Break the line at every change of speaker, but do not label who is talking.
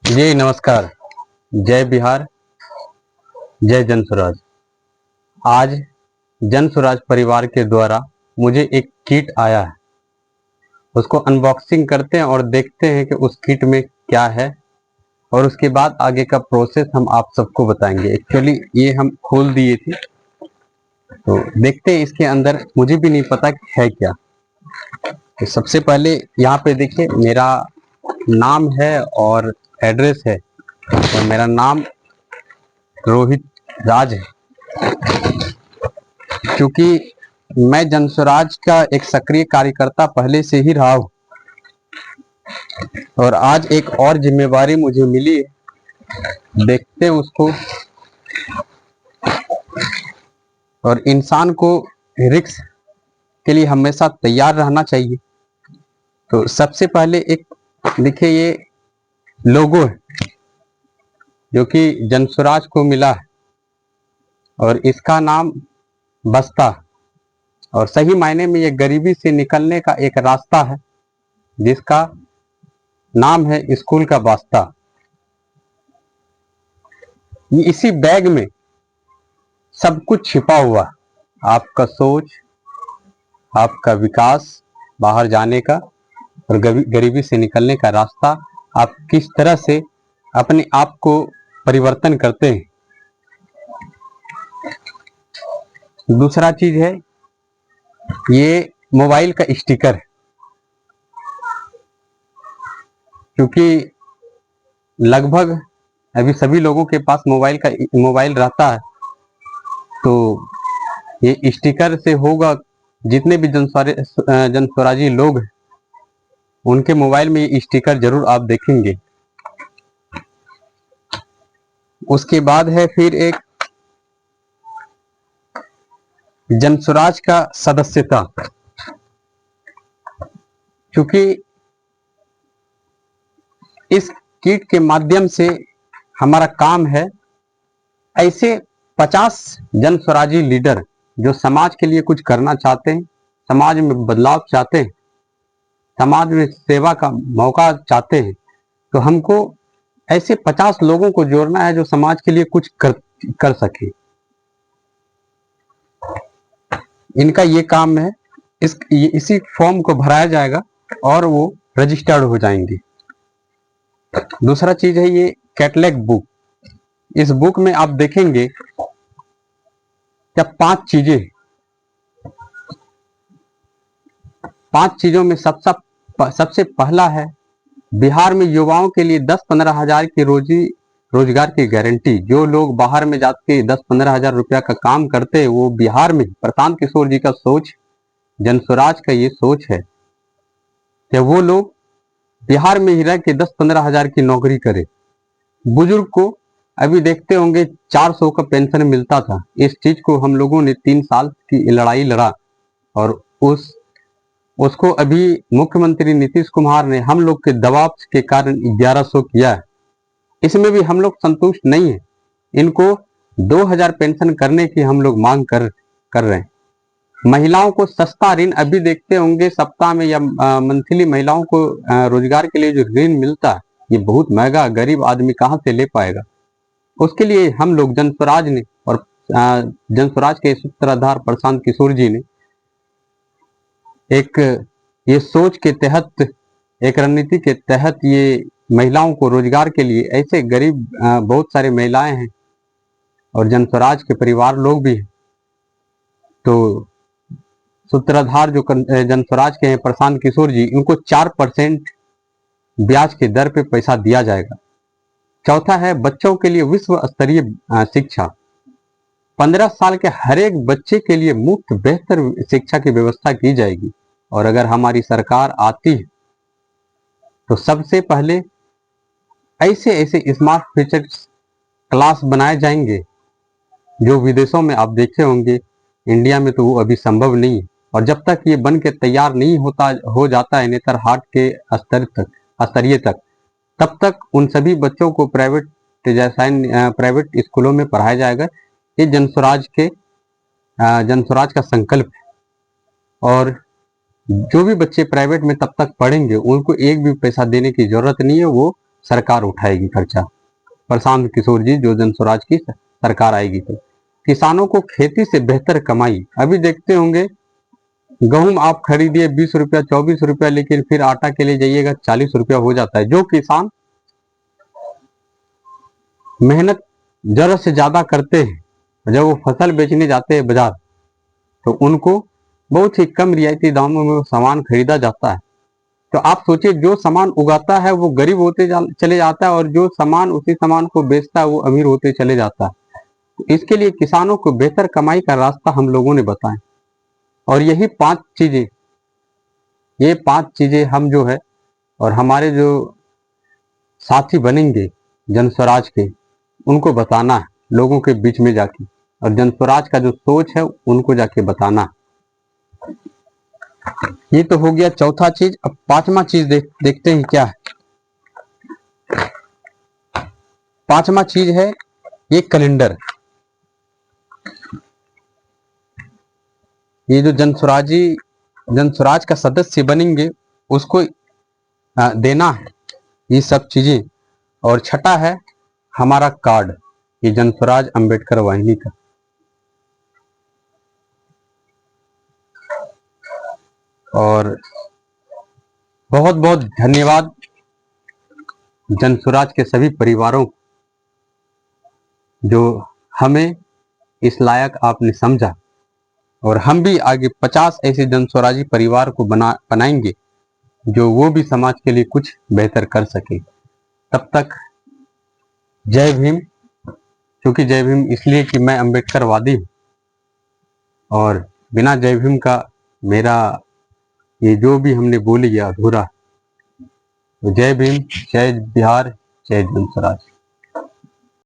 जी नमस्कार। जय बिहार, जय जन स्वराज। आज जन स्वराज परिवार के द्वारा मुझे एक किट आया है, उसको अनबॉक्सिंग करते हैं और देखते हैं कि उस किट में क्या है और उसके बाद आगे का प्रोसेस हम आप सबको बताएंगे। एक्चुअली ये हम खोल दिए थे, तो देखते हैं इसके अंदर। मुझे भी नहीं पता कि है क्या। तो सबसे पहले यहाँ पे देखिए, मेरा नाम है और एड्रेस है, और मेरा नाम रोहित राज है। क्योंकि मैं जनस्वराज का एक सक्रिय कार्यकर्ता पहले से ही रहा हूं, और आज एक और जिम्मेवारी मुझे मिली है। देखते हैं उसको। और इंसान को रिस्क के लिए हमेशा तैयार रहना चाहिए। तो सबसे पहले एक देखिए, ये लोगो है जो कि जनस्वराज को मिला है, और इसका नाम बस्ता। और सही मायने में ये गरीबी से निकलने का एक रास्ता है, जिसका नाम है स्कूल का वास्ता। ये इसी बैग में सब कुछ छिपा हुआ है। आपका सोच, आपका विकास, बाहर जाने का और गरीबी से निकलने का रास्ता, आप किस तरह से अपने आप को परिवर्तन करते हैं। दूसरा चीज है, ये मोबाइल का स्टिकर है। क्योंकि लगभग अभी सभी लोगों के पास मोबाइल रहता है, तो ये स्टिकर से होगा। जितने भी जनस्वराजी लोग हैं, उनके मोबाइल में ये स्टिकर जरूर आप देखेंगे। उसके बाद है फिर एक जनस्वराज का सदस्यता। क्योंकि इस किट के माध्यम से हमारा काम है ऐसे 50 जनस्वराजी लीडर जो समाज के लिए कुछ करना चाहते हैं, समाज में बदलाव चाहते हैं, समाज में सेवा का मौका चाहते हैं। तो हमको ऐसे 50 लोगों को जोड़ना है जो समाज के लिए कुछ कर सके। इनका ये काम है। इसी फॉर्म को भराया जाएगा और वो रजिस्टर्ड हो जाएंगे। दूसरा चीज है ये कैटलॉग बुक। इस बुक में आप देखेंगे क्या 5 चीजों में सबसे पहला है, बिहार में युवाओं के लिए 10-15 हजार की रोजगार की गारंटी। जो लोग बाहर में जाके 10-15 हजार रुपया का काम करते हैं, वो बिहार में प्रशांत किशोर जी का सोच, जनस्वराज का ये सोच है कि वो लोग बिहार में ही रह के 10-15 हजार की नौकरी करे। बुजुर्ग को अभी देखते होंगे 400 का पेंशन मिलता था। इस चीज को हम लोगों ने 3 साल की लड़ाई लड़ा, और उसको अभी मुख्यमंत्री नीतीश कुमार ने हम लोग के दबाव के कारण 1100 किया है। इसमें भी हम लोग संतुष्ट नहीं है। इनको 2000 पेंशन करने की हम लोग मांग कर रहे हैं। महिलाओं को सस्ता ऋण अभी देखते होंगे सप्ताह में या मंथली महिलाओं को रोजगार के लिए जो ऋण मिलता है, ये बहुत महंगा, गरीब आदमी कहाँ से ले पाएगा। उसके लिए हम लोग जनस्वराज ने और जनस्वराज के सूत्रधार प्रशांत किशोर जी ने एक ये सोच के तहत, एक रणनीति के तहत, ये महिलाओं को रोजगार के लिए, ऐसे गरीब बहुत सारे महिलाएं हैं और जनस्वराज के परिवार लोग भी हैं। तो सूत्रधार जो जनस्वराज के हैं प्रशांत किशोर जी, उनको 4% ब्याज के दर पे पैसा दिया जाएगा। चौथा है बच्चों के लिए विश्व स्तरीय शिक्षा। 15 साल के हर एक बच्चे के लिए मुफ्त बेहतर शिक्षा की व्यवस्था की जाएगी। और अगर हमारी सरकार आती है तो सबसे पहले ऐसे ऐसे स्मार्ट फ्यूचर क्लास बनाए जाएंगे जो विदेशों में आप देखे होंगे। इंडिया में तो वो अभी संभव नहीं है। और जब तक ये बन के तैयार नहीं हो जाता है नेतरहाट के स्तरीय तक, तब तक उन सभी बच्चों को प्राइवेट स्कूलों में पढ़ाया जाएगा। ये जनस्वराज का संकल्प है। और जो भी बच्चे प्राइवेट में तब तक पढ़ेंगे, उनको एक भी पैसा देने की जरूरत नहीं है। वो सरकार उठाएगी खर्चा, प्रशांत किशोर जी, जो जन स्वराज की सरकार आएगी तो किसानों को खेती से बेहतर कमाई। अभी देखते होंगे गेहूं आप खरीदिए 20 रुपया 24 रुपया, लेकिन फिर आटा के लिए जाइएगा 40 रुपया हो जाता है। जो किसान मेहनत जरूरत से ज्यादा करते हैं, जब वो फसल बेचने जाते हैं बाजार, तो उनको बहुत ही कम रियायती दामों में वो सामान खरीदा जाता है। तो आप सोचिए, जो सामान उगाता है वो गरीब होते चले जाता है, और जो सामान उसी सामान को बेचता है वो अमीर होते चले जाता है। तो इसके लिए किसानों को बेहतर कमाई का रास्ता हम लोगों ने बताया, और यही ये पांच चीजें हम जो है और हमारे जो साथी बनेंगे जन स्वराज के, उनको बताना है लोगों के बीच में जाके, और जन स्वराज का जो सोच है उनको जाके बताना। ये तो हो गया चौथा चीज। अब पांचवा चीज देखते हैं क्या है। पांचवा चीज है ये कैलेंडर। ये जो जन स्वराज का सदस्य बनेंगे उसको देना है ये सब चीजें। और छठा है हमारा कार्ड, ये जन स्वराज अंबेडकर वाहिनी का। और बहुत बहुत धन्यवाद जन स्वराज के सभी परिवारों को, जो हमें इस लायक आपने समझा, और हम भी आगे 50 ऐसे जन स्वराजी परिवार को बनाएंगे जो वो भी समाज के लिए कुछ बेहतर कर सके। तब तक जय भीम। क्योंकि जय भीम इसलिए कि मैं अंबेडकरवादी हूँ, और बिना जय भीम का मेरा ये जो भी हमने बोली अधूरा। तो जय भीम, जय बिहार, जय जन स्वराज।